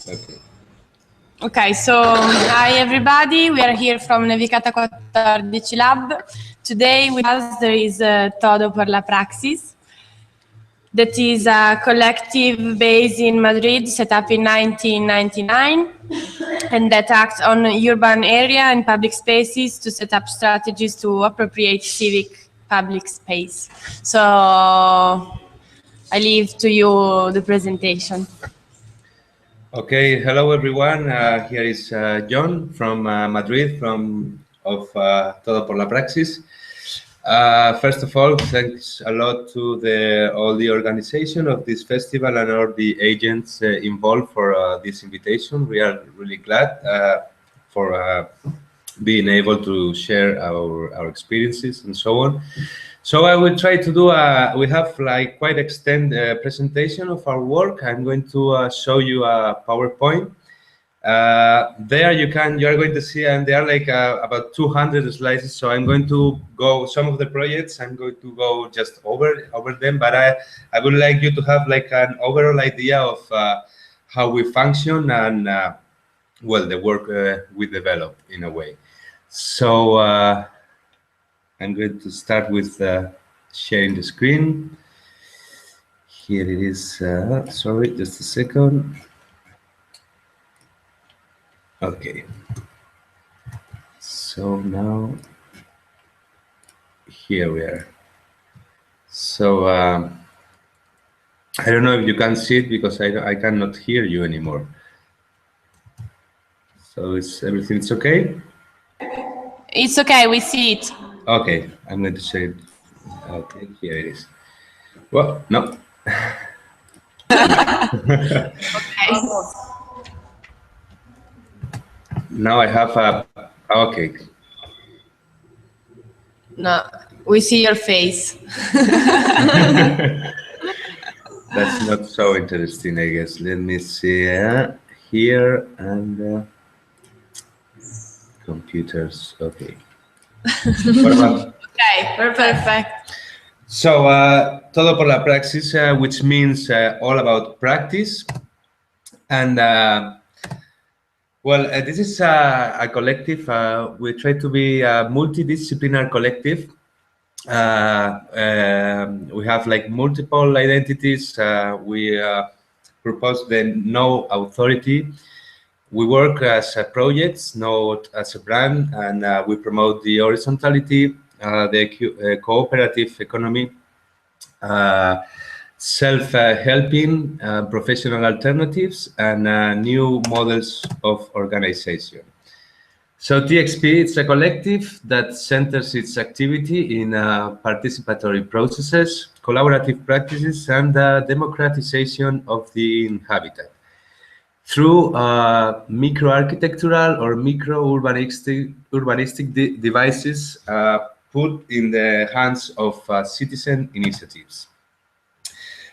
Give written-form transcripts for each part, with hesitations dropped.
Okay. Okay, so hi everybody. We are here from Nevicata 14 Lab. Today with us there is Todo Por la Praxis. That is a collective based in Madrid, set up in 1999, and that acts on urban area and public spaces to set up strategies to appropriate civic public space. So I leave to you the presentation. Okay, hello everyone. Here is Jon from Madrid, of Todo Por la Praxis. First of all, thanks a lot to all the organization of this festival and all the agents involved for this invitation. We are really glad for being able to share our experiences and so on. So I will try to do we have like quite extended presentation of our work. I'm going to show you a PowerPoint. There you are going to see, and there are like about 200 slides. So I'm going to go some of the projects. I'm going to go just over them, but I would like you to have like an overall idea of how we function and well, the work we develop in a way. So I'm going to start with sharing the screen. Here it is. Sorry, just a second. Okay. So now, here we are. So I don't know if you can see it because I cannot hear you anymore. So everything's okay? It's okay, we see it. Okay, I'm going to share it. Okay, here it is. Well, no. Okay. Now I have a, okay. No, we see your face. That's not so interesting, I guess. Let me see here and computers. Okay. What about? Okay, perfect. So, Todo por la Praxis, which means all about practice. And well, this is a collective. We try to be a multidisciplinary collective. We have like multiple identities. We propose the no authority. We work as projects, not as a brand, and we promote the horizontality, the cooperative economy, self-helping, professional alternatives, and new models of organization. So TXP, it's a collective that centers its activity in participatory processes, collaborative practices, and democratization of the habitat through micro-architectural or micro-urbanistic devices put in the hands of citizen initiatives.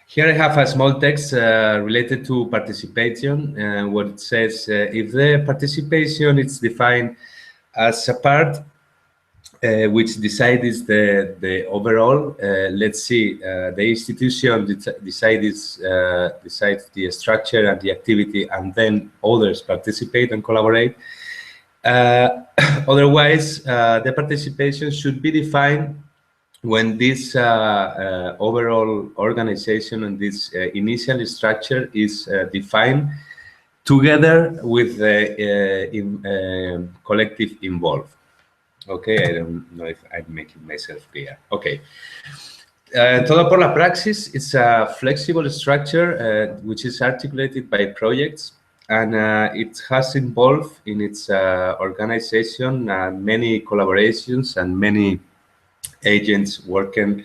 Here I have a small text related to participation, what it says, if the participation is defined as a part which decides the overall, let's see, the institution decides the structure and the activity, and then others participate and collaborate. Otherwise, the participation should be defined when this overall organization and this initial structure is defined together with the collective involved. Okay, I don't know if I'm making myself clear. Okay. Todo por la Praxis is a flexible structure which is articulated by projects, and it has involved in its organization many collaborations and many agents working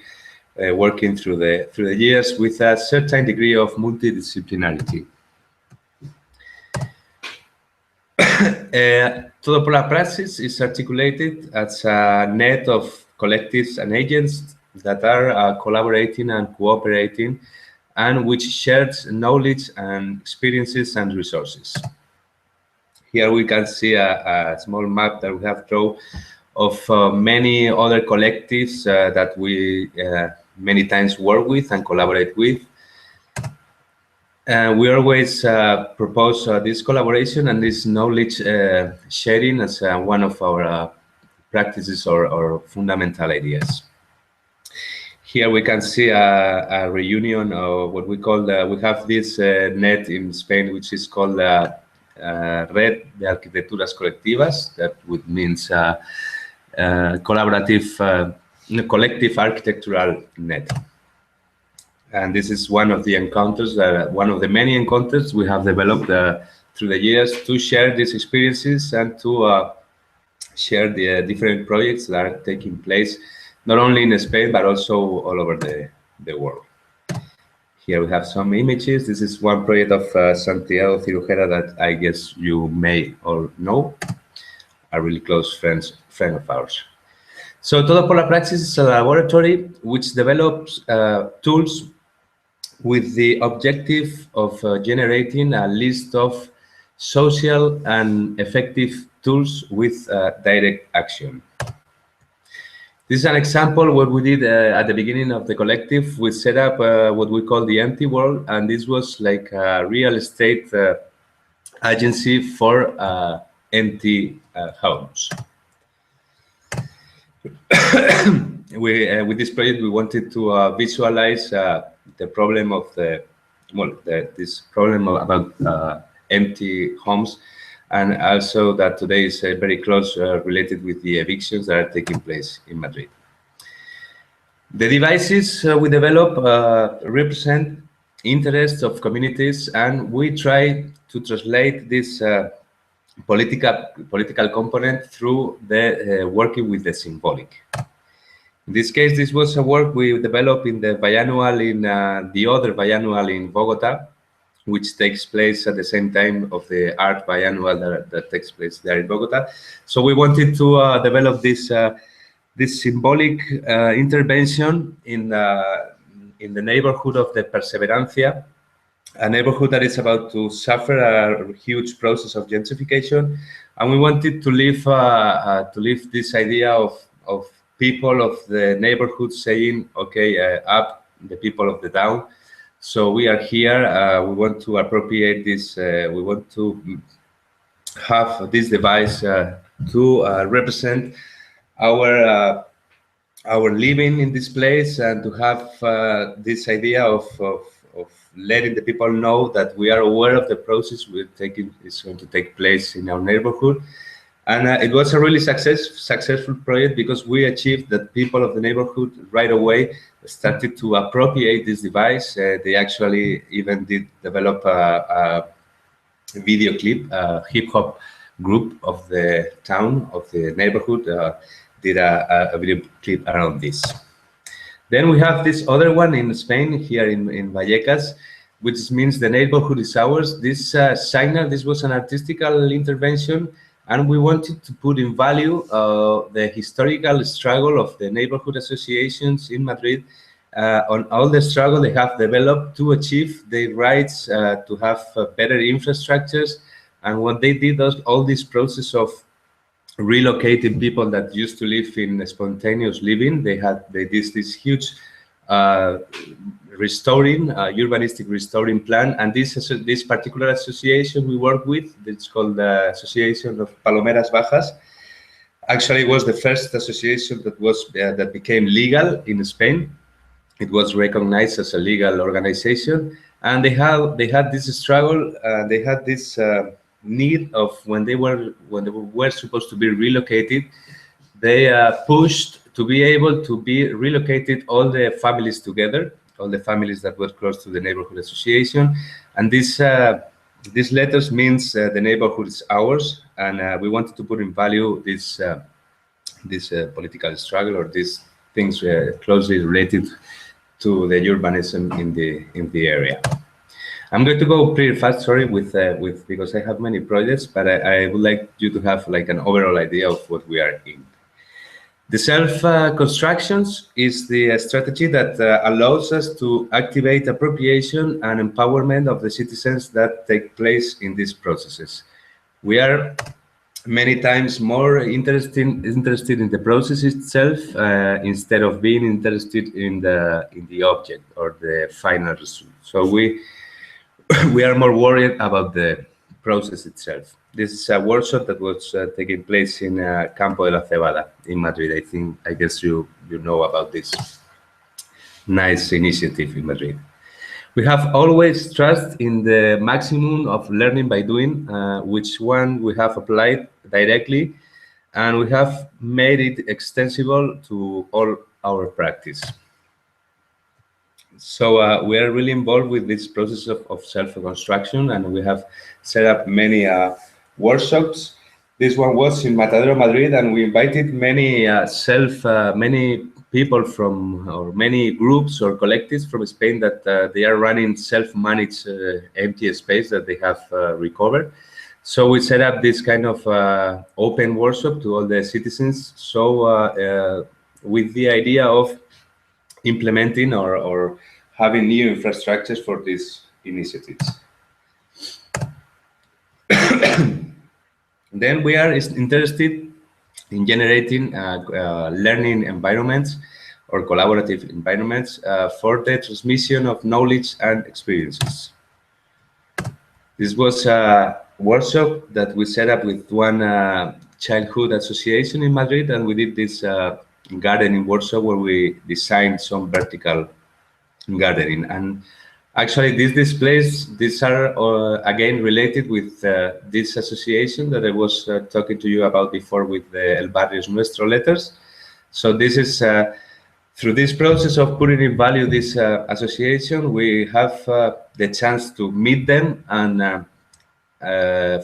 through the years with a certain degree of multidisciplinarity. Todo por la Praxis is articulated as a net of collectives and agents that are collaborating and cooperating, and which shares knowledge and experiences and resources. Here we can see a small map that we have drawn of many other collectives that we many times work with and collaborate with. We always propose this collaboration and this knowledge sharing as one of our practices or fundamental ideas. Here we can see a reunion of what we call, we have this net in Spain, which is called Red de Arquitecturas Colectivas, that would means collaborative, collective architectural net. And this is one of the encounters, one of the many encounters we have developed through the years to share these experiences and to share the different projects that are taking place, not only in Spain, but also all over the world. Here we have some images. This is one project of Santiago Cirujera that I guess you may all know, a really close friend of ours. So Todo Por la Praxis is a laboratory which develops tools with the objective of generating a list of social and effective tools with direct action. This is an example what we did at the beginning of the collective. We set up what we call the Empty World, and this was like a real estate agency for empty homes. With this project, we wanted to visualize the problem of this problem about empty homes, and also that today is very close related with the evictions that are taking place in Madrid. The devices we develop represent interests of communities, and we try to translate this political component through the working with the symbolic. In this case, this was a work we developed in the biannual in the other biannual in Bogota, which takes place at the same time of the art biannual that takes place there in Bogota. So we wanted to develop this this symbolic intervention in the neighborhood of the Perseverancia, a neighborhood that is about to suffer a huge process of gentrification, and we wanted to live this idea of people of the neighborhood saying, okay, up the people of the down. So we are here, we want to appropriate this, we want to have this device to represent our living in this place, and to have this idea of letting the people know that we are aware of the process is going to take place in our neighborhood. And it was a really successful project because we achieved that people of the neighborhood right away started to appropriate this device. They actually even did develop a video clip, a hip hop group of the town, of the neighborhood, did a video clip around this. Then we have this other one in Spain, here in Vallecas, which means the neighborhood is ours. This signal, this was an artistical intervention, and we wanted to put in value the historical struggle of the neighborhood associations in Madrid on all the struggle they have developed to achieve their rights, to have better infrastructures. And what they did was all this process of relocating people that used to live in spontaneous living. They did this huge urbanistic restoring plan, and this particular association we work with, it's called the Association of Palomeras Bajas. Actually, it was the first association that became legal in Spain. It was recognized as a legal organization, and they had this struggle. They had this need of when they were supposed to be relocated, they pushed to be able to be relocated all the families together, all the families that were close to the neighborhood association. And this letters means the neighborhood is ours, and we wanted to put in value this political struggle, or these things closely related to the urbanism in the area. I'm going to go pretty fast, sorry, because I have many projects, but I would like you to have like an overall idea of what we are in. The self-constructions is the strategy that allows us to activate appropriation and empowerment of the citizens that take place in these processes. We are many times more interested in the process itself instead of being interested in the object or the final result. So we are more worried about the process itself. This is a workshop that was taking place in Campo de la Cebada in Madrid. I guess you know about this nice initiative in Madrid. We have always trust in the maximum of learning by doing, which one we have applied directly, and we have made it extensible to all our practice. So we are really involved with this process of self-construction, and we have set up many workshops. This one was in Matadero, Madrid, and we invited many many people from, or many groups or collectives from Spain that they are running self-managed empty space that they have recovered. So we set up this kind of open workshop to all the citizens. So with the idea of implementing or having new infrastructures for these initiatives. Then we are interested in generating learning environments or collaborative environments for the transmission of knowledge and experiences. This was a workshop that we set up with one childhood association in Madrid, and we did this gardening workshop where we designed some vertical gardening. And actually these displays, these are again related with this association that I was talking to you about before with the El Barrio's Nuestro letters. So this is through this process of putting in value this association, we have the chance to meet them, and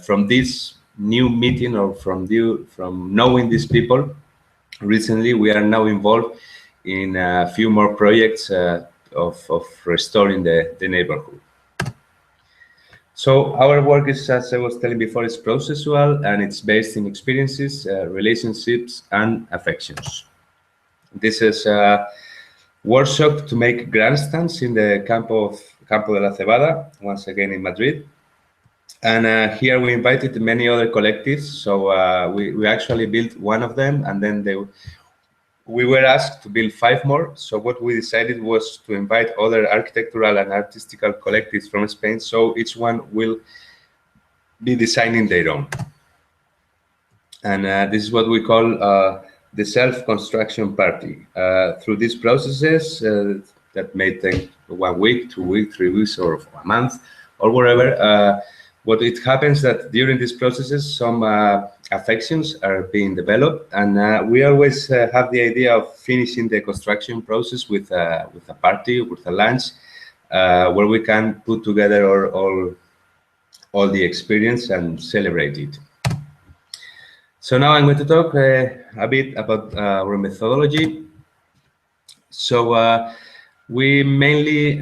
from this new meeting or from knowing these people, recently we are now involved in a few more projects of restoring the neighborhood. So our work is, as I was telling before, is processual, and it's based in experiences, relationships, and affections. This is a workshop to make grandstands in the Campo de la Cebada, once again in Madrid. And here we invited many other collectives. So we actually built one of them, and then we were asked to build 5 more. So what we decided was to invite other architectural and artistical collectives from Spain, so each one will be designing their own. And this is what we call the self-construction party. Through these processes that may take 1 week, 2 weeks, 3 weeks, or a month, or whatever, what it happens that during these processes, some affections are being developed, and we always have the idea of finishing the construction process with a party, with a lunch, where we can put together all the experience and celebrate it. So now I'm going to talk a bit about our methodology. So we many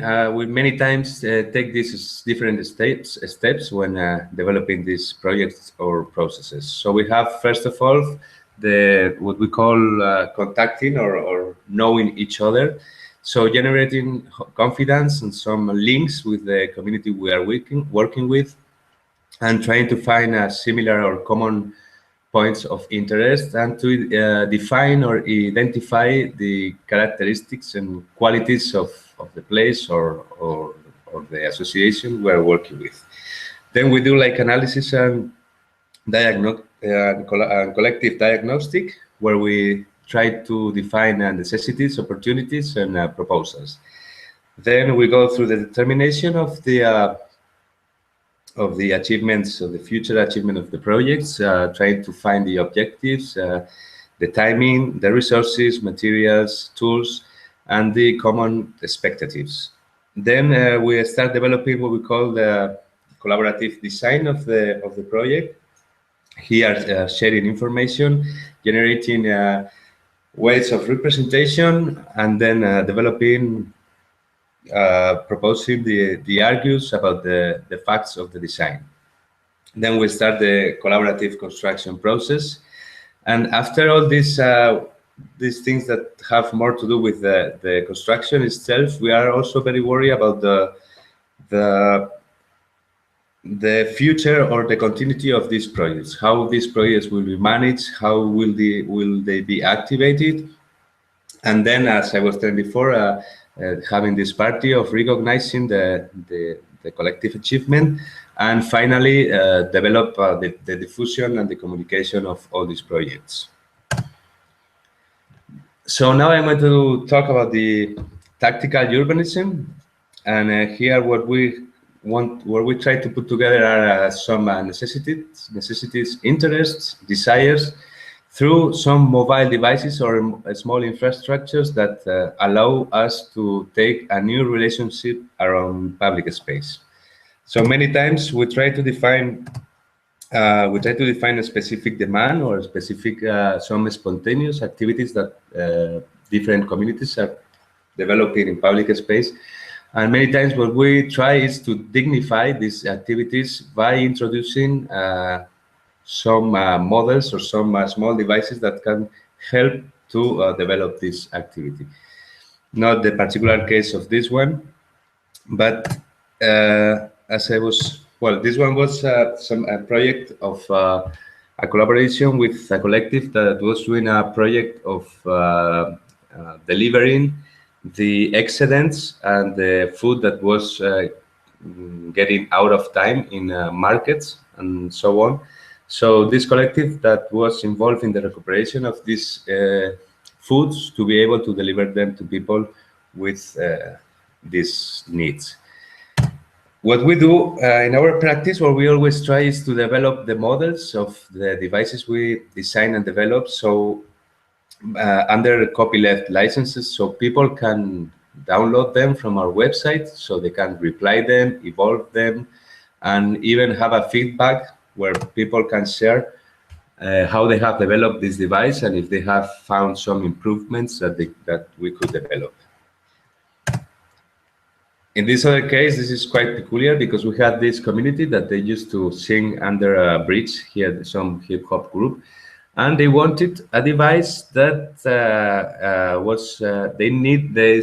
times take these different steps when developing these projects or processes. So we have, first of all, what we call contacting or knowing each other. So generating confidence and some links with the community we are working with, and trying to find a similar or common points of interest, and to define or identify the characteristics and qualities of the place or the association we are working with. Then we do like analysis and collective diagnostic, where we try to define necessities, opportunities, and proposals. Then we go through the determination of the achievements, of the future achievement of the projects, trying to find the objectives, the timing, the resources, materials, tools, and the common expectatives. Then we start developing what we call the collaborative design of the project. Here, sharing information, generating ways of representation, and then developing proposing the argues about the facts of the design. Then we start the collaborative construction process, and after all these things that have more to do with the construction itself, we are also very worried about the future or the continuity of these projects, how these projects will be managed, how will they be activated. And then, as I was telling before, having this party of recognizing the collective achievement, and finally develop the diffusion and the communication of all these projects. So now I'm going to talk about the tactical urbanism, and here what we try to put together are some necessities, interests, desires, through some mobile devices or small infrastructures that allow us to take a new relationship around public space. So many times we try to define a specific demand or specific some spontaneous activities that different communities are developing in public space. And many times what we try is to dignify these activities by introducing some models or some small devices that can help to develop this activity. Not the particular case of this one, but as I was, well, this one was a project of a collaboration with a collective that was doing a project of delivering the excedents and the food that was getting out of time in markets and so on. So this collective that was involved in the recuperation of these foods to be able to deliver them to people with these needs. What we do in our practice, what we always try is to develop the models of the devices we design and develop, so under copyleft licenses, so people can download them from our website, so they can reply them, evolve them, and even have a feedback where people can share how they have developed this device and if they have found some improvements that we could develop. In this other case, this is quite peculiar because we had this community that they used to sing under a bridge here, some hip hop group, and they wanted a device that the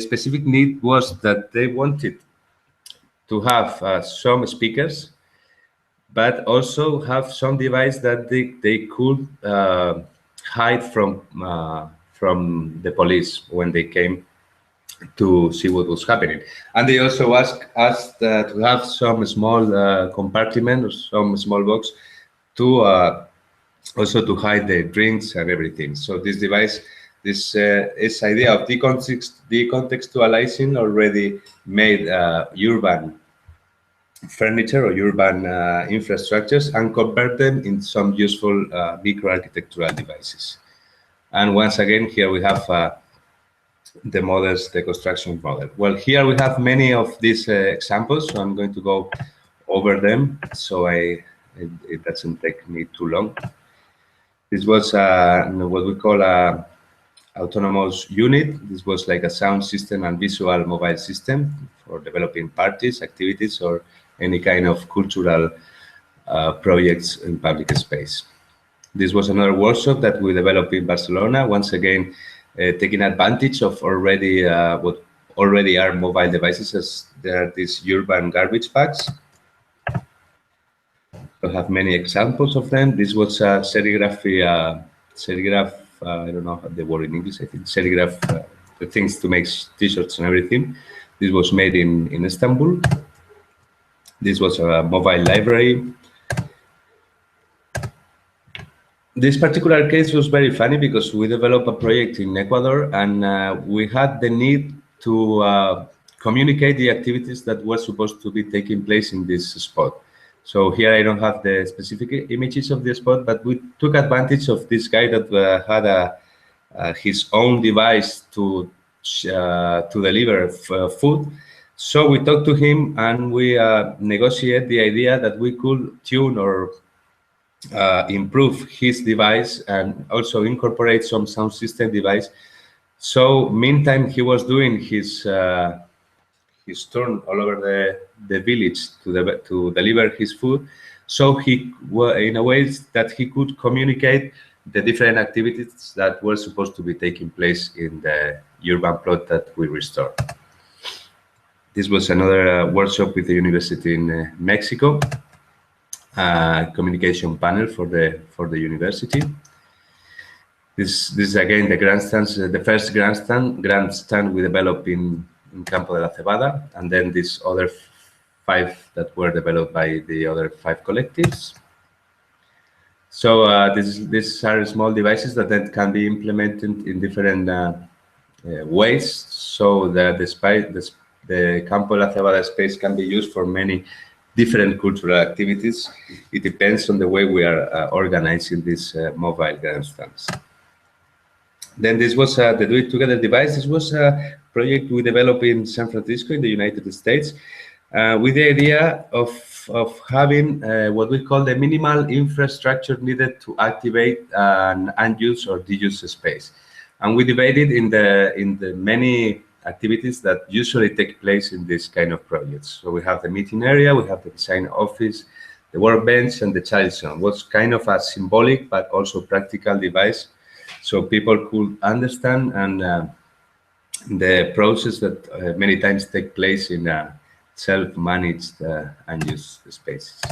specific need was that they wanted to have some speakers, but also have some device that they could hide from the police when they came to see what was happening. And they also asked us to have some small compartment or some small box to also to hide the drinks and everything. So this device, this idea of decontextualizing already made urban furniture or urban infrastructures and convert them in some useful microarchitectural devices. And once again, here we have the models, the construction model. Well, here we have many of these examples, so I'm going to go over them so it doesn't take me too long. This was what we call a autonomous unit. This was like a sound system and visual mobile system for developing parties, activities, or any kind of cultural projects in public space. This was another workshop that we developed in Barcelona, once again, taking advantage of already what already are mobile devices, as there are these urban garbage bags. I have many examples of them. This was serigraphy, I don't know the word in English, I think serigraph, the things to make t-shirts and everything. This was made in Istanbul. This was a mobile library. This particular case was very funny because we developed a project in Ecuador and we had the need to communicate the activities that were supposed to be taking place in this spot. So here I don't have the specific images of the spot, but we took advantage of this guy that had his own device to deliver food. So we talked to him and we negotiated the idea that we could tune or improve his device and also incorporate some sound system device. So meantime, he was doing his turn all over the village to deliver his food. So he, in a way that he could communicate the different activities that were supposed to be taking place in the urban plot that we restored. This was another workshop with the university in Mexico. Communication panel for the university. This is again the grandstands. The first grandstand we developed in in Campo de la Cebada, and then these other 5 that were developed by the other 5 collectives. So these are small devices that then can be implemented in different ways. So that the Campo de la Cebada space can be used for many different cultural activities. It depends on the way we are organizing these mobile grandstands. Then this was the Do It Together device. This was a project we developed in San Francisco in the United States with the idea of having what we call the minimal infrastructure needed to activate an unused or deused space. And we divided in the many activities that usually take place in this kind of projects. So we have the meeting area, we have the design office, the workbench, and the child zone. It was kind of a symbolic but also practical device, so people could understand and the process that many times take place in self-managed unused spaces.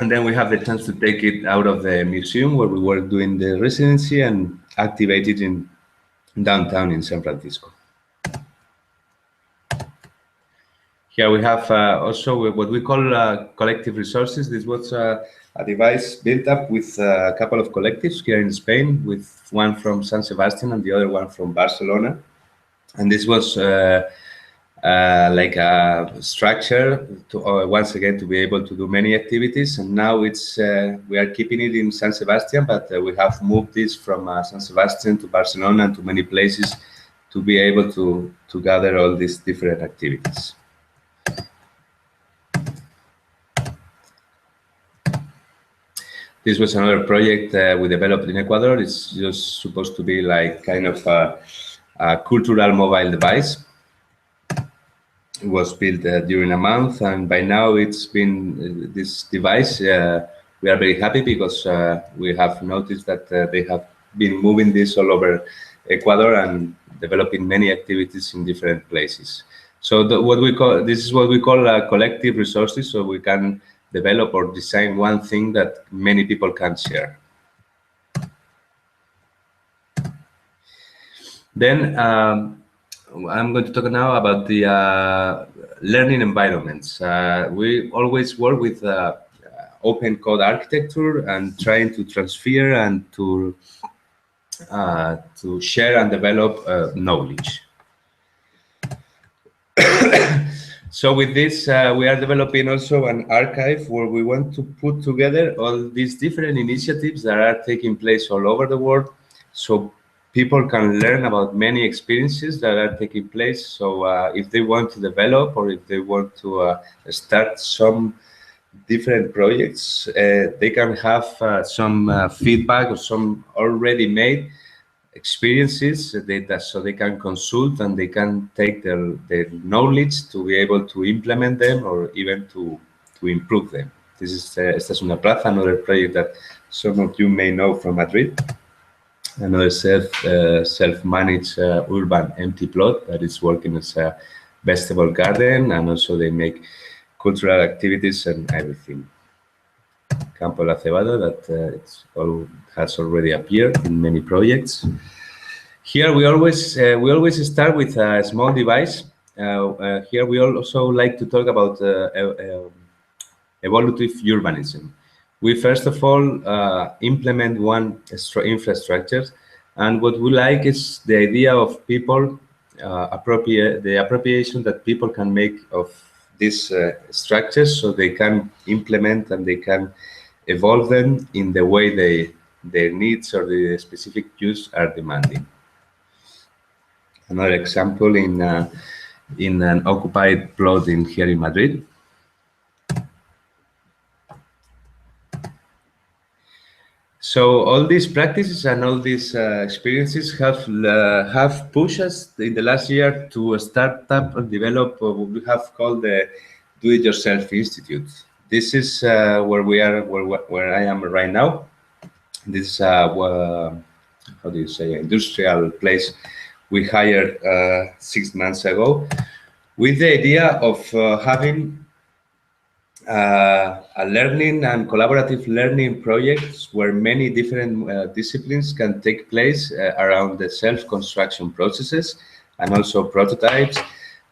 And then we have the chance to take it out of the museum where we were doing the residency and activate it in downtown in San Francisco. Here we have also what we call collective resources. This was a device built up with a couple of collectives here in Spain, with one from San Sebastian and the other one from Barcelona. And this was like a structure to once again to be able to do many activities. And now it's we are keeping it in San Sebastian, but we have moved this from San Sebastian to Barcelona and to many places to be able to gather all these different activities. This was another project we developed in Ecuador. It's just supposed to be like kind of a cultural mobile device. It was built during a month, and by now it's been this device. We are very happy because we have noticed that they have been moving this all over Ecuador and developing many activities in different places. So this is what we call collective resources. So we can develop or design one thing that many people can share. Then I'm going to talk now about the learning environments. We always work with open code architecture and trying to transfer and to share and develop knowledge. So with this, we are developing also an archive where we want to put together all these different initiatives that are taking place all over the world, so people can learn about many experiences that are taking place. So if they want to develop or if they want to start some different projects, they can have some feedback or some already made experiences data, so they can consult and they can take their knowledge to be able to implement them or even to improve them. This is Esta es una plaza, another project that some of you may know from Madrid, another self-managed urban empty plot that is working as a vegetable garden, and also they make cultural activities and everything. Campo de la Cebada, that has already appeared in many projects. Here we always start with a small device. Here we also like to talk about evolutive urbanism. We first of all implement one infrastructure, and what we like is the idea of people the appropriation that people can make of these structures, so they can implement and they can evolve them in the way their needs or the specific use are demanding. Another example in an occupied plot here in Madrid. So all these practices and all these experiences have pushed us in the last year to start up and develop what we have called the Do-It-Yourself Institute. This is where I am right now. This is how do you say, industrial place we hired 6 months ago, with the idea of having a learning and collaborative learning projects where many different disciplines can take place around the self-construction processes and also prototypes.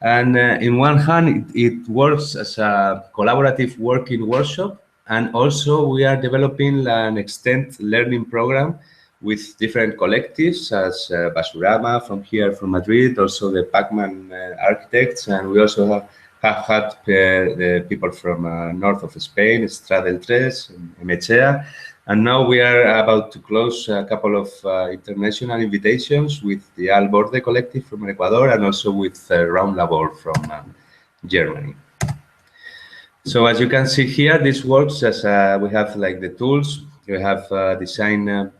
And in one hand, it works as a collaborative working workshop, and also we are developing an extended learning program with different collectives as Basurama from here from Madrid, also the Pacman architects, and we also have had the people from north of Spain, Estrada del Tres, Emechea, and now we are about to close a couple of international invitations with the Al Borde collective from Ecuador and also with Round Labor from Germany. So as you can see here, this works as we have like the tools. We have design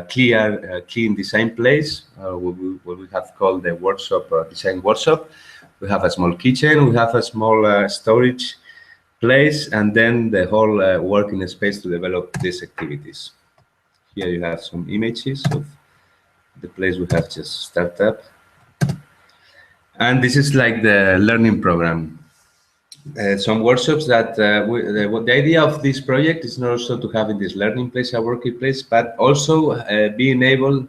clean design place, what we have called the workshop design workshop. We have a small kitchen. We have a small storage place, and then the whole working space to develop these activities. Here you have some images of the place we have just started up, and this is like the learning program. Some workshops that the idea of this project is not also to have in this learning place a working place, but also being able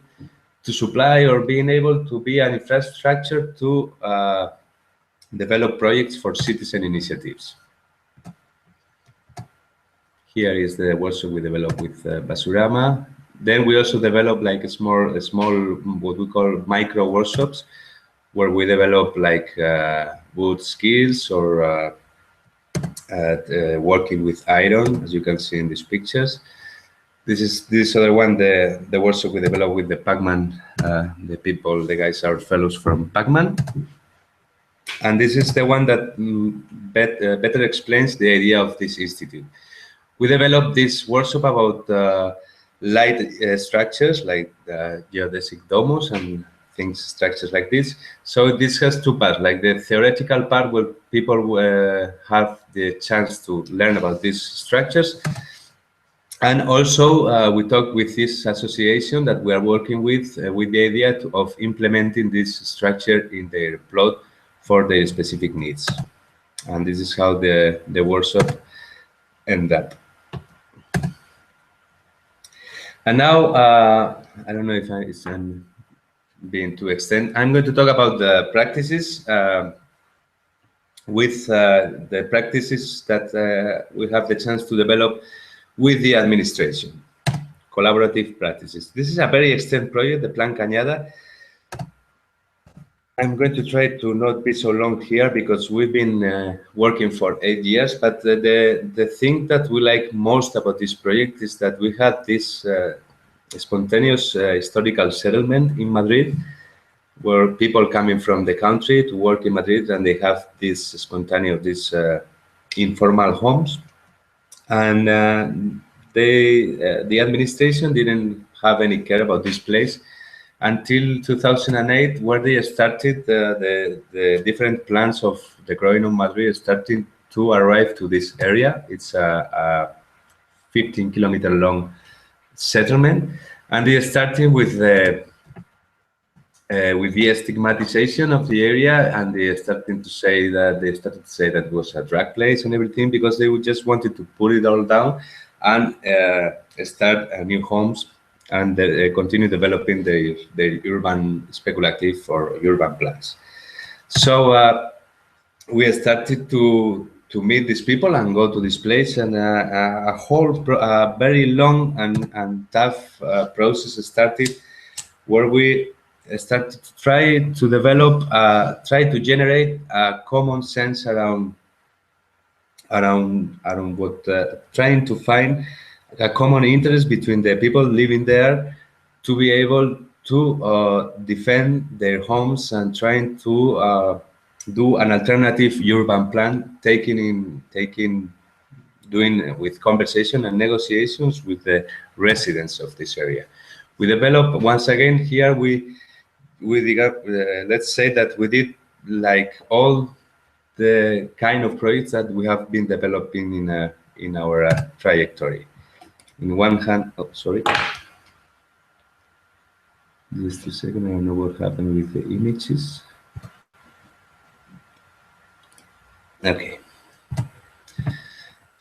to supply or being able to be an infrastructure to develop projects for citizen initiatives. Here is the workshop we developed with Basurama. Then we also develop like a small what we call micro workshops, where we develop like wood skills or working with iron, as you can see in these pictures. This is this other one, the workshop we developed with the Pacman, the guys are fellows from Pacman. And this is the one that better explains the idea of this institute. We developed this workshop about light structures like geodesic domes and things, structures like this. So this has two parts, like the theoretical part where people have the chance to learn about these structures. And also we talked with this association that we are working with the idea of implementing this structure in their plot for their specific needs. And this is how the workshop ended up. And now, I don't know if I'm being too extended. I'm going to talk about the practices with the practices that we have the chance to develop with the administration, collaborative practices. This is a very extended project, the Plan Cañada. I'm going to try to not be so long here because we've been working for 8 years, but the thing that we like most about this project is that we had this spontaneous historical settlement in Madrid, where people coming from the country to work in Madrid, and they have this spontaneous, informal homes. And the administration didn't have any care about this place until 2008, where they started the different plans of the growing of Madrid starting to arrive to this area. It's a 15-kilometer long settlement, and they started with the stigmatization of the area, and they started to say that it was a drug place and everything, because they just wanted to put it all down and start new homes and continue developing the urban speculative or urban plans. So we started to meet these people and go to this place, and a whole very long and tough process started, where we started to try to develop, try to generate a common sense around what, trying to find a common interest between the people living there to be able to defend their homes and trying to do an alternative urban plan, doing with conversation and negotiations with the residents of this area. We developed, once again, here let's say that we did like all the kind of projects that we have been developing in our trajectory. In one hand, oh, sorry. Just a second, I don't know what happened with the images. Okay.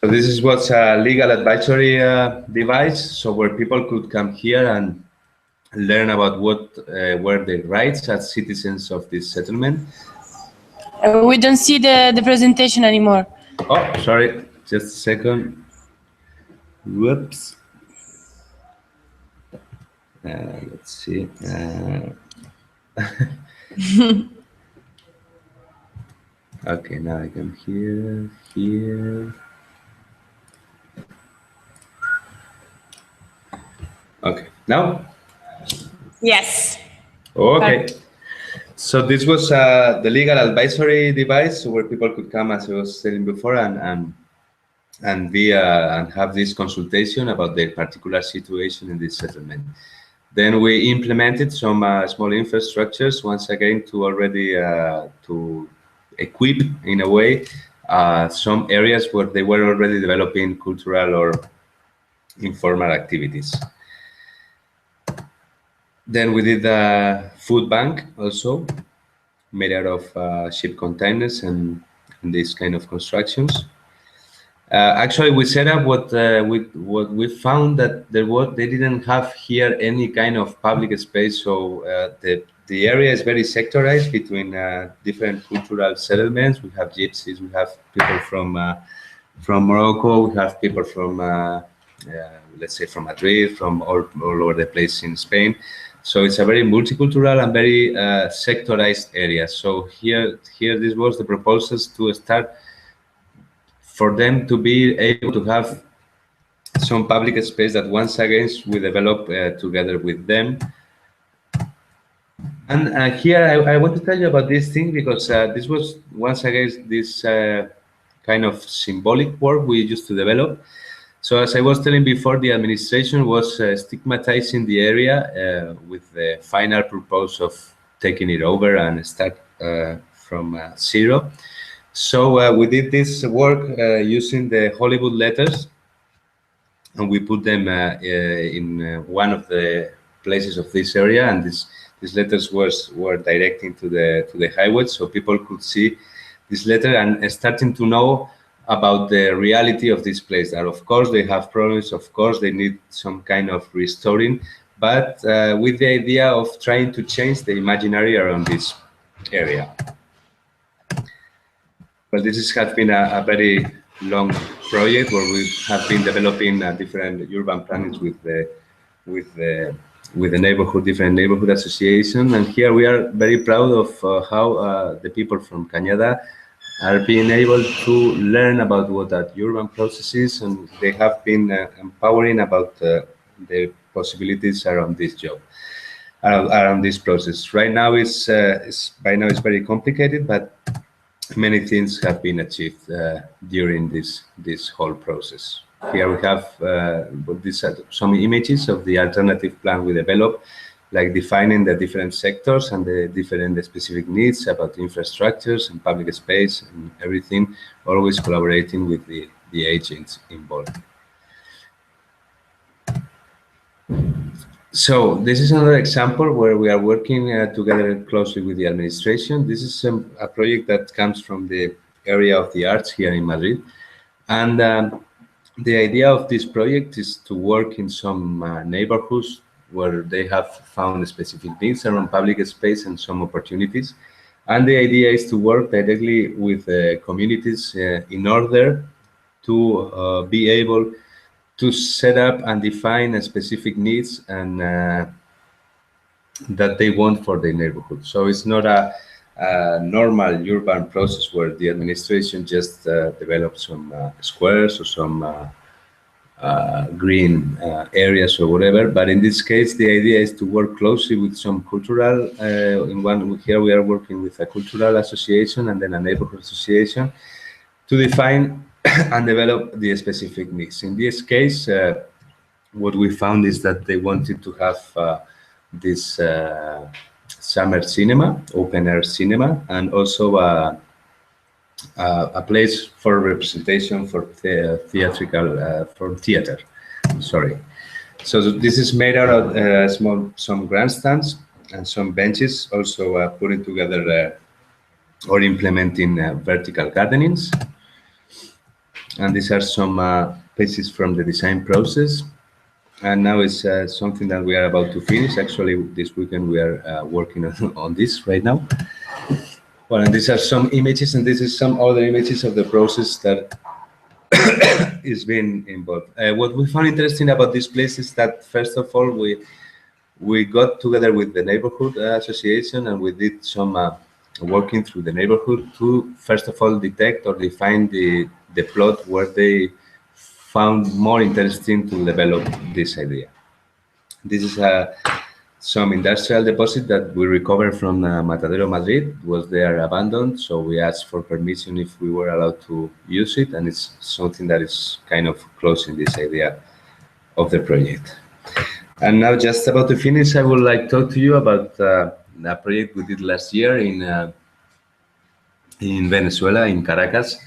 So this is what's a legal advisory device, so where people could come here and learn about what were their rights as citizens of this settlement. We don't see the presentation anymore. Oh, sorry, just a second. Whoops. Let's see. Okay, now I can hear here. Okay, now? Yes. Okay. Perfect. So this was the legal advisory device where people could come, as I was saying before, and be and have this consultation about their particular situation in this settlement. Then we implemented some small infrastructures once again to already to equip in a way some areas where they were already developing cultural or informal activities. Then we did a food bank also, made out of ship containers and these kind of constructions. Actually, we set up what we found that they didn't have here any kind of public space. So the area is very sectorized between different cultural settlements. We have gypsies, we have people from Morocco, we have people from let's say from Madrid, from all over the place in Spain. So it's a very multicultural and very sectorized area. So here this was the proposals to start for them to be able to have some public space that once again we develop together with them. And here I want to tell you about this thing because this was once again this kind of symbolic work we used to develop. So as I was telling before, the administration was stigmatizing the area with the final purpose of taking it over and start from zero. So we did this work using the Hollywood letters, and we put them in one of the places of this area, and these letters were directing to the highway, so people could see this letter and starting to know about the reality of this place. That of course they have problems, of course they need some kind of restoring, but with the idea of trying to change the imaginary around this area. Well, this has been a very long project where we have been developing different urban plannings with the neighborhood, different neighborhood association, and here we are very proud of how the people from Cañada are being able to learn about what that urban process is, and they have been empowering about the possibilities around this job, around this process. Right now, it's very complicated, but many things have been achieved during this whole process. Here we have some images of the alternative plan we developed, like defining the different sectors and the different specific needs about infrastructures and public space and everything, always collaborating with the agents involved. So this is another example where we are working together closely with the administration. This is a project that comes from the area of the arts here in Madrid. And the idea of this project is to work in some neighborhoods where they have found specific needs around public space and some opportunities. And the idea is to work directly with communities in order to be able to set up and define specific needs and that they want for their neighborhood. So it's not a normal urban process where the administration just develops some squares or some green areas or whatever. But in this case, the idea is to work closely with some cultural. Here we are working with a cultural association and then a neighborhood association to define and develop the specific needs. In this case, what we found is that they wanted to have this summer cinema, open air cinema, and also a place for representation for theater. Sorry. So this is made out of some grandstands and some benches, also putting together or implementing vertical gardenings. and these are some pieces from the design process. And now it's something that we are about to finish. Actually, this weekend we are working on this right now. Well, and these are some images, and this is some other images of the process that is being involved. What we found interesting about this place is that, first of all, we got together with the neighborhood association, and we did some working through the neighborhood to, first of all, detect or define the plot where they found more interesting to develop this idea. This is some industrial deposit that we recovered from Matadero, Madrid. It was there abandoned, so we asked for permission if we were allowed to use it, and it's something that is kind of closing this idea of the project. And now, just about to finish, I would like to talk to you about a project we did last year in Venezuela, in Caracas.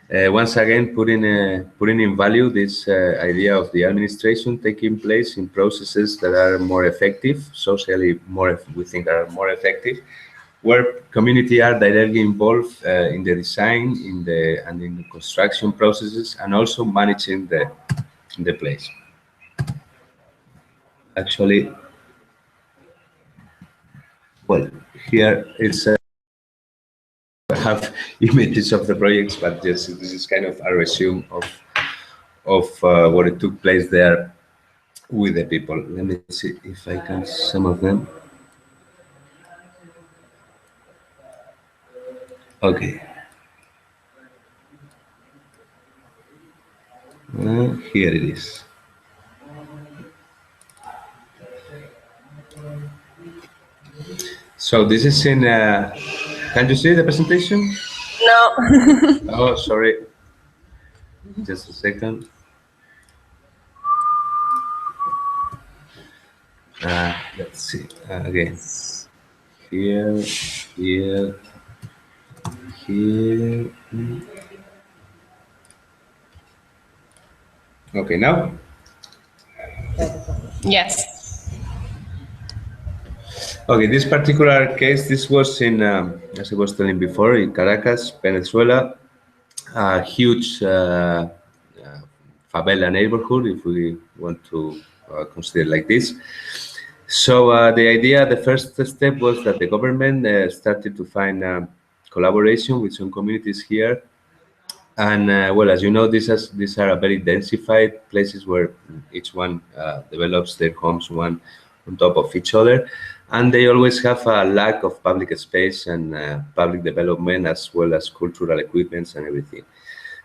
Once again, putting in value this idea of the administration taking place in processes that are more effective, socially more, we think are more effective, where community are directly involved in the design, in the construction processes, and also managing the place. Actually, well, here it's have images of the projects, but this is kind of a resume of what it took place there with the people. Let me see if I can some of them. Okay. Here it is. So this is in. Can you see the presentation? No. Oh, sorry. Just a second. Let's see again. Here, here, here. Okay, now. Yes. Okay, this particular case, this was in, as I was telling before, in Caracas, Venezuela, a huge favela neighborhood, if we want to consider it like this. So the idea, the first step was that the government started to find collaboration with some communities here. And well, as you know, these are very densified places where each one develops their homes one on top of each other, and they always have a lack of public space and public development, as well as cultural equipments and everything.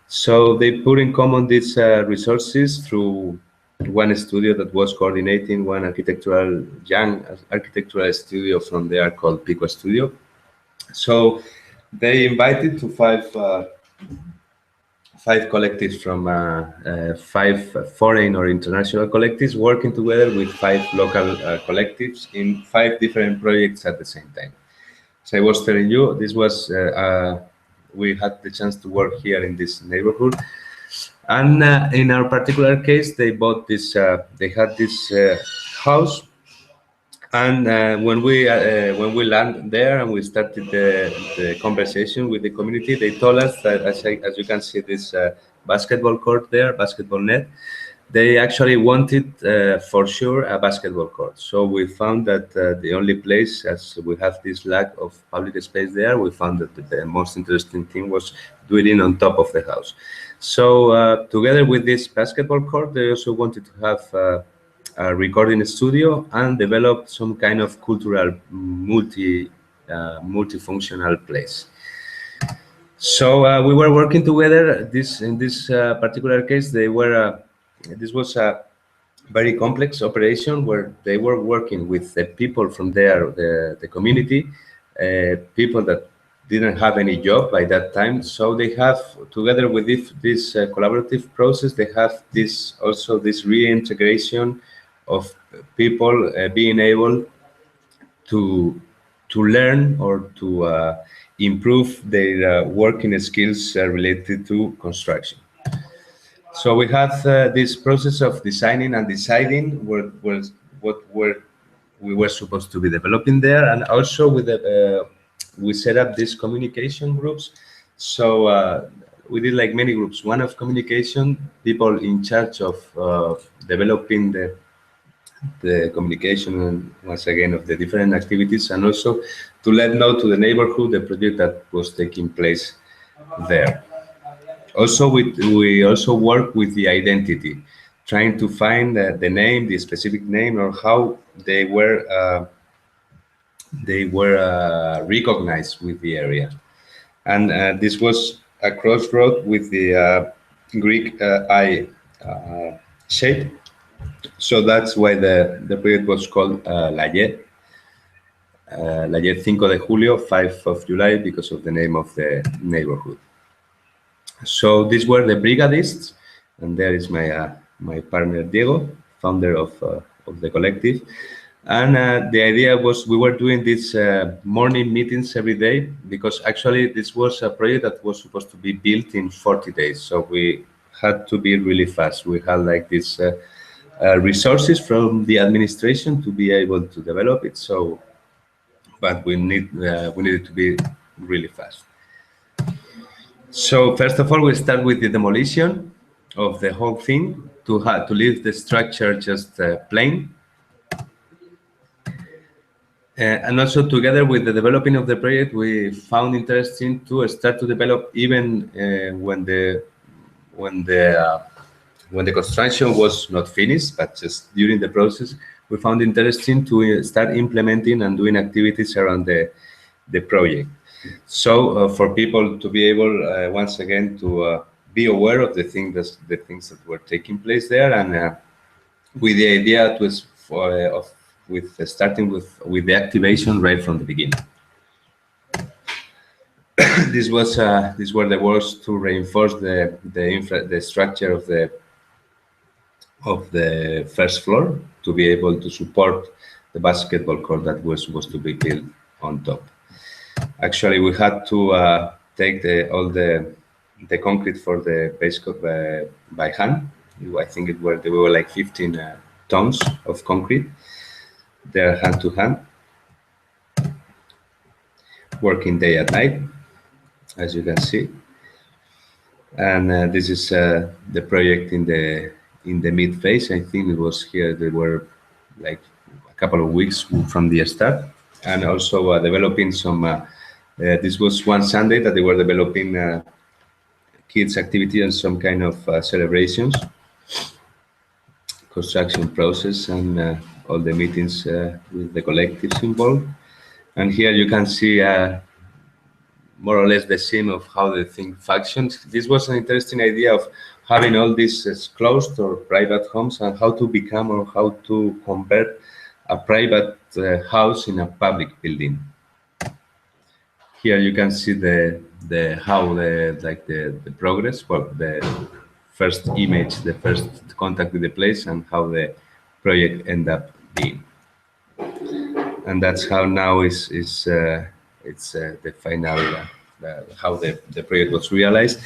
So they put in common these resources through one studio that was coordinating one young architectural studio from there called Pico Studio. So they invited to five collectives from five foreign or international collectives working together with five local collectives in five different projects at the same time. So I was telling you, this was we had the chance to work here in this neighborhood, and in our particular case, they bought this. They had this house, and when we landed there and we started the conversation with the community, they told us that, as you can see, this basketball court there, basketball net, they actually wanted for sure a basketball court. So we found that the only place, as we have this lack of public space there, we found that the most interesting thing was doing it on top of the house. So together with this basketball court, they also wanted to have a recording studio and develop some kind of cultural multifunctional place. So we were working together. In this particular case, this was a very complex operation where they were working with the people from there, the community, people that didn't have any job by that time. So they have, together with this collaborative process, they have this reintegration of people being able to learn or to improve their working skills related to construction. So we have this process of designing and deciding what we were supposed to be developing there, and also with we set up these communication groups. So we did like many groups. One of communication, people in charge of developing the communication and once again of the different activities, and also to let know to the neighborhood the project that was taking place there. Also, we also work with the identity, trying to find the name, the specific name, or how they were recognized with the area. And this was a crossroad with the Greek I shape. So that's why the project was called Layer 5 de Julio, 5 of July, because of the name of the neighborhood. So these were the brigadists, and there is my partner Diego, founder of the collective. And the idea was we were doing these morning meetings every day, because actually this was a project that was supposed to be built in 40 days. So we had to be really fast. We had like these resources from the administration to be able to develop it. So, but we needed to be really fast. So first of all, we start with the demolition of the whole thing to leave the structure just plain. And also together with the developing of the project, we found interesting to start to develop even when the construction was not finished, but just during the process, we found interesting to start implementing and doing activities around the project. So for people to be able once again to be aware of the things that were taking place there, and with the idea was starting with the activation right from the beginning. These were the works to reinforce the structure of the first floor to be able to support the basketball court that was supposed to be built on top. Actually, we had to take all the concrete for the base by hand. I think they were like 15 tons of concrete. They're hand to hand, working day and night, as you can see. And this is the project in the mid phase. I think it was here. They were like a couple of weeks from the start, and also developing some. This was one Sunday that they were developing kids' activity and some kind of celebrations, construction process, and all the meetings with the collectives involved. And here you can see more or less the scene of how the thing functions. This was an interesting idea of having all these closed or private homes and how to become or how to convert a private house in a public building. Here you can see the progress, well, the first image, the first contact with the place, and how the project ended up being. And that's how now it's the final how the project was realized.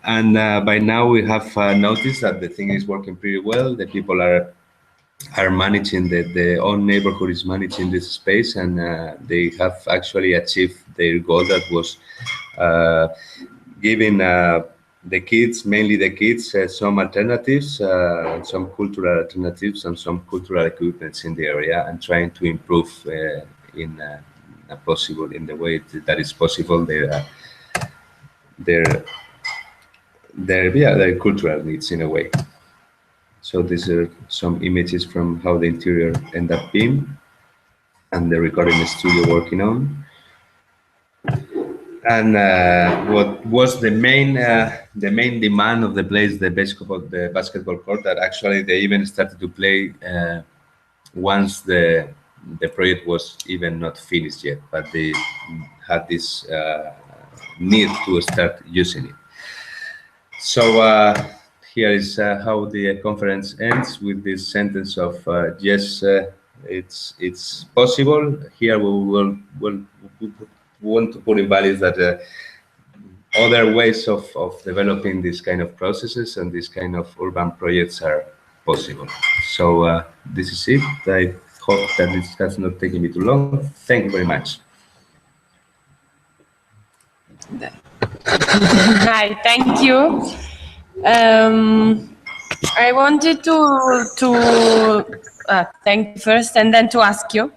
And by now we have noticed that the thing is working pretty well. The people are managing the own neighborhood is managing this space, and they have actually achieved their goal that was giving the kids, mainly the kids, some alternatives, some cultural alternatives, and some cultural equipments in the area, and trying to improve in the way that is possible their cultural needs in a way. So these are some images from how the interior ended up being, and the recording studio working on. And what was the main demand of the place, the basketball court, that actually they even started to play once the project was even not finished yet, but they had this need to start using it. So here is how the conference ends, with this sentence of yes, it's possible. Here we want to put in value that other ways of developing these kind of processes and these kind of urban projects are possible. So this is it. I hope that this has not taken me too long. Thank you very much. Hi, thank you. I wanted to thank you first, and then to ask you,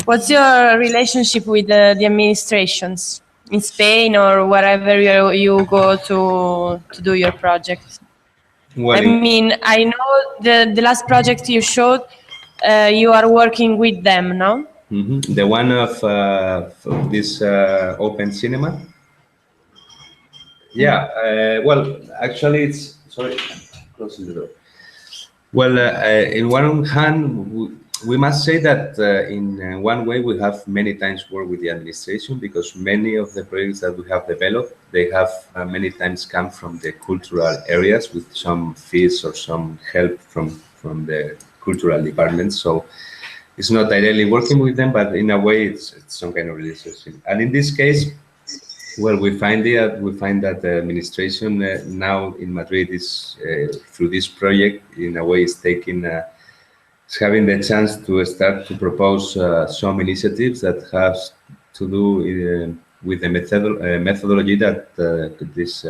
what's your relationship with the administrations in Spain or wherever you go to do your project? Well, I mean, I know the last project you showed, you are working with them, no? the one of this open cinema. Yeah. Well, actually, it's sorry, closing the door. Well, in one hand, we must say that in one way we have many times worked with the administration because many of the projects that we have developed, they have many times come from the cultural areas with some fees or some help from the cultural department. So it's not directly working with them, but in a way it's some kind of relationship. And in this case, well, we find that the administration now in Madrid is through this project in a way is having the chance to start to propose some initiatives that have to do with the methodology that these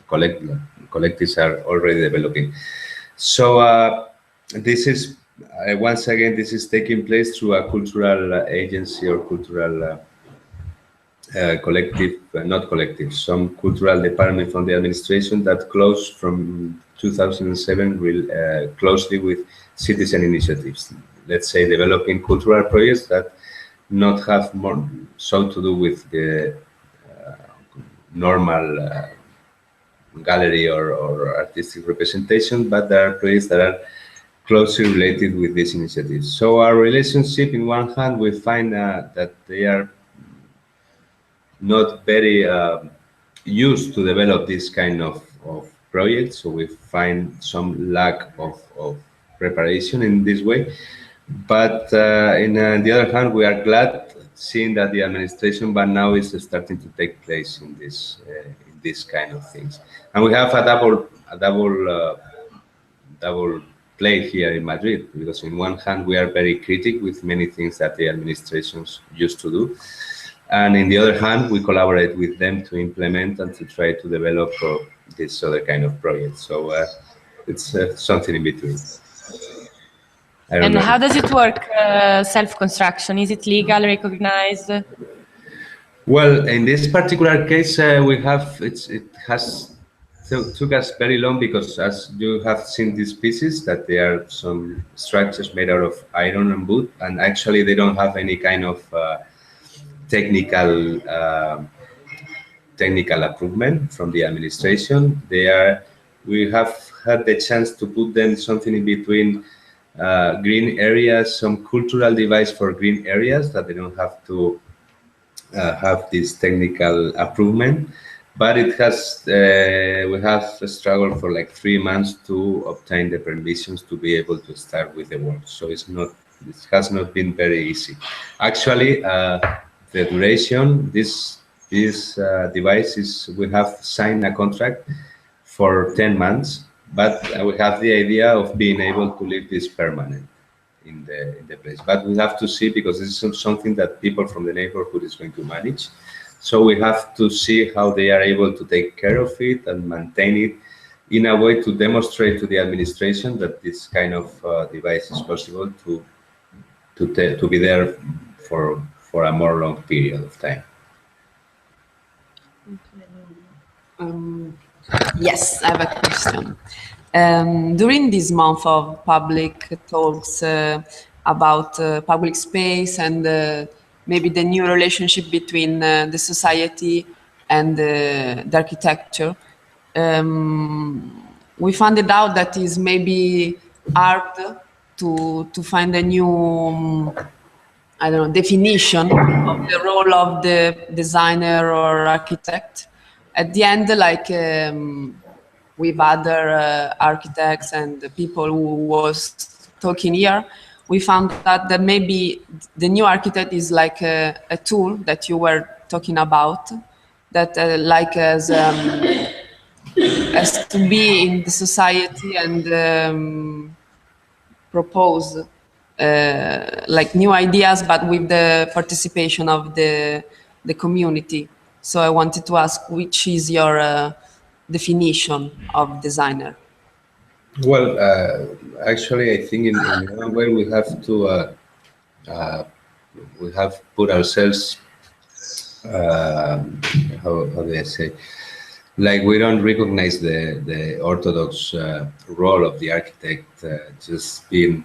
collectives are already developing. So this is once again this is taking place through a cultural agency or cultural. Collective, not collective, some cultural department from the administration that close from 2007 closely with citizen initiatives. Let's say developing cultural projects that not have more so to do with the normal gallery or artistic representation, but there are projects that are closely related with these initiatives. So our relationship, in one hand, we find that they are not very used to develop this kind of projects, so we find some lack of preparation in this way. But the other hand, we are glad seeing that the administration by now is starting to take place in this kind of things, and we have a double play here in Madrid because in one hand we are very critical with many things that the administrations used to do, and in the other hand, we collaborate with them to implement and to try to develop this other kind of project. So it's something in between. I don't And know. how does it work, self-construction? Is it legal, recognized? Well, in this particular case, took us very long because as you have seen these pieces, that they are some structures made out of iron and wood, and actually they don't have any kind of technical technical improvement from the administration. We have had the chance to put them something in between green areas, some cultural device for green areas that they don't have to have this technical improvement. But we have struggled for like 3 months to obtain the permissions to be able to start with the work. So it has not been very easy. Actually, the duration, this device we have signed a contract for 10 months, but we have the idea of being able to leave this permanent in the place. But we have to see, because this is something that people from the neighborhood is going to manage. So we have to see how they are able to take care of it and maintain it in a way to demonstrate to the administration that this kind of device is possible to be there for a more long period of time. Yes, I have a question. During this month of public talks about public space and maybe the new relationship between the society and the architecture, we found it out that is maybe hard to find a new I don't know, definition of the role of the designer or architect. At the end, like with other architects and the people who was talking here, we found that maybe the new architect is like a tool that you were talking about, that as to be in the society and propose like new ideas, but with the participation of the community. So I wanted to ask, which is your definition of designer? Well, actually, I think in one way we have to we have put ourselves how do I say, like we don't recognize the orthodox role of the architect just being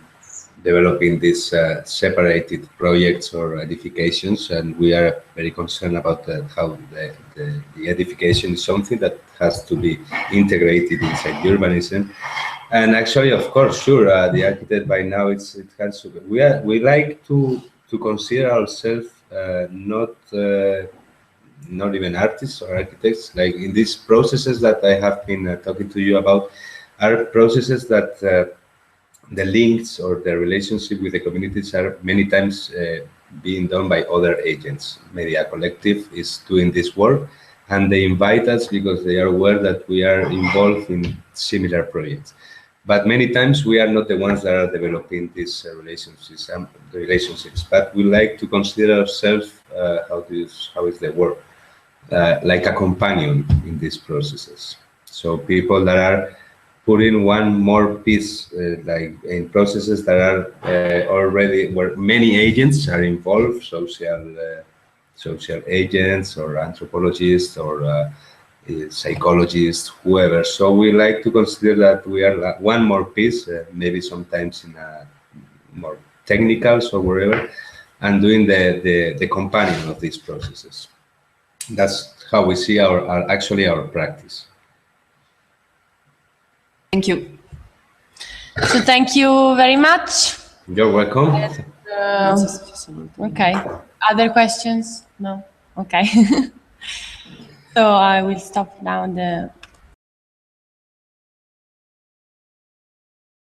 developing these separated projects or edifications, and we are very concerned about how the edification is something that has to be integrated inside urbanism. And actually, of course, sure, the architect by now it has to. We like to consider ourselves not even artists or architects. Like in these processes that I have been talking to you about, are processes that the links or the relationship with the communities are many times being done by other agents. Maybe a collective is doing this work, and they invite us because they are aware that we are involved in similar projects. But many times we are not the ones that are developing these relationships. But we like to consider ourselves how is the work like a companion in these processes. So people that are putting one more piece, like in processes that are already where many agents are involved, social agents or anthropologists or psychologists, whoever. So we like to consider that we are one more piece, maybe sometimes in a more technicals or wherever, and doing the companion of these processes. That's how we see our practice. Thank you. So thank you very much. You're welcome. Okay. Other questions? No? Okay. So I will stop now the